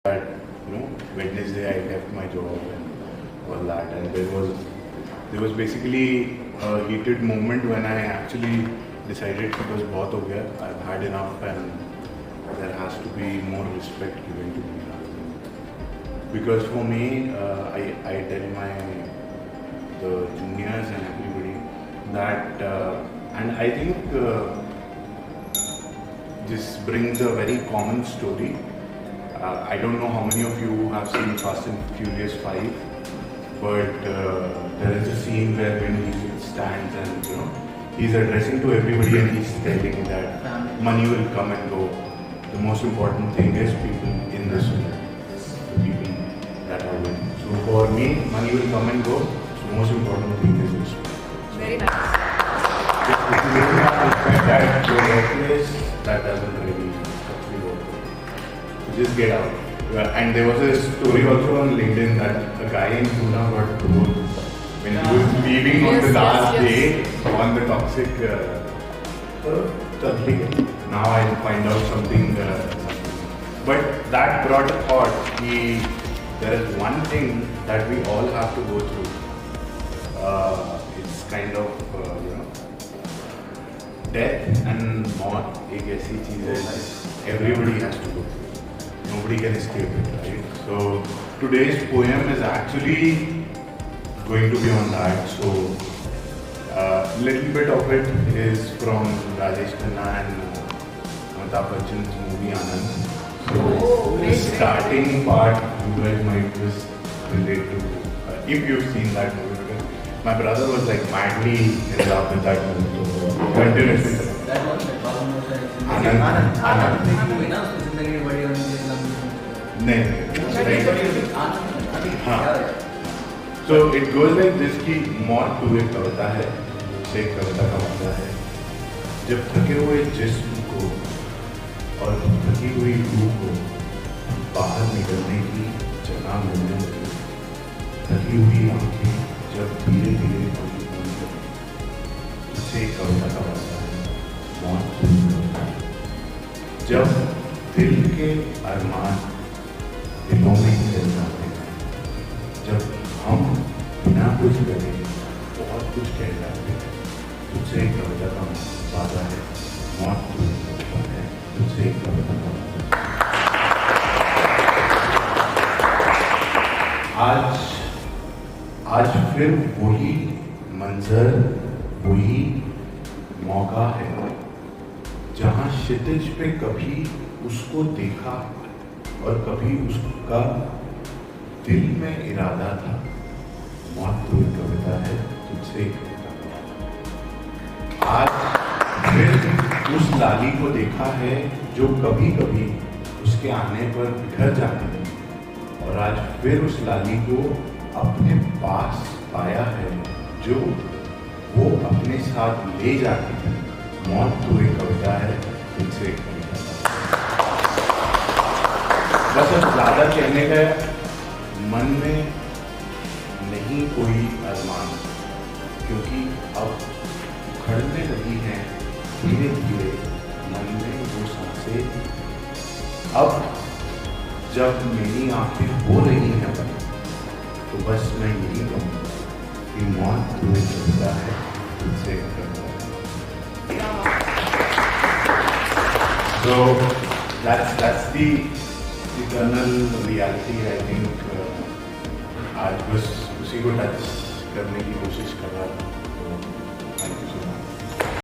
That Wednesday I left my job and all that, and there was basically a heated moment when I actually decided कि बस बहुत हो गया, I've had enough and there has to be more respect given to me. Because for me, I tell the juniors and everybody that, and I think this brings a very common story. I don't know how many of you have seen Fast and Furious 5, but there is a scene where when he stands and he's addressing to everybody and he's telling that money will come and go. The most important thing is people in this world, the people that are winning. So for me, money will come and go. So the most important thing is this. Very nice. If you really have respect at your workplace, that doesn't really actually work. Just get out. And there was a story also on LinkedIn that a guy in Pune got told when he was leaving on the last day on the toxic. Now I'll find out something. But that brought a thought. There is one thing that we all have to go through. It's kind of death and मौत एक ऐसी चीज़ है everybody has to go through. Nobody can escape it, right? So today's poem is actually going to be on that. So little bit of it is from Rajesh Khanna and Amitabh Bachchan's movie Anand. So the starting part you guys might just relate to if you've seen that movie. Because my brother was like madly in love with that movie. So continuously. That was like almost So it goes like this कि मौत तू एक कविता है, से कविता का वादा है. जब थके हुए जिस्म को और थकी हुई रूह को बाहर निकलने की जगह मिलने लगी, थकी हुई आंखें जब धीरे धीरे खुली होने लगी, उससे कविता का वादा है, मौत तू एक कविता है. जब दिल के अरमान दिलों में ही रह जाते हैं, जब हम बिना कुछ करे बहुत कुछ कह जाते हैं, तुझसे एक कविता का वादा है, मौत तू एक कविता है, तुझसे एक कविता का वादा है. आज फिर वही मंजर, वही मौका है जहाँ क्षितिज पे कभी उसको देखा और कभी उसका दिल में इरादा था, मौत तो एक कविता है, तुझसे एक कविता का. आज फिर उस लाली को देखा है जो कभी कभी उसके आने पर बिखर जाती है, और आज फिर उस लाली को अपने पास पाया है जो वो अपने साथ ले जाती है, मौत तो एक कविता है, तुझसे एक कविता का. बस अब ज़्यादा कहने का मन में नहीं कोई अरमान, क्योंकि अब उखड़ने लगी हैं धीरे धीरे मन में वो सांसें. अब जब मेरी आंखें हो रही हैं बंद, तो बस मैं यही कहूँगा कि मौत तो एक कविता है, तुझसे एक कविता है. So that's the eternal reality. I think आज बस उसी को टच करने की कोशिश कर रहा था.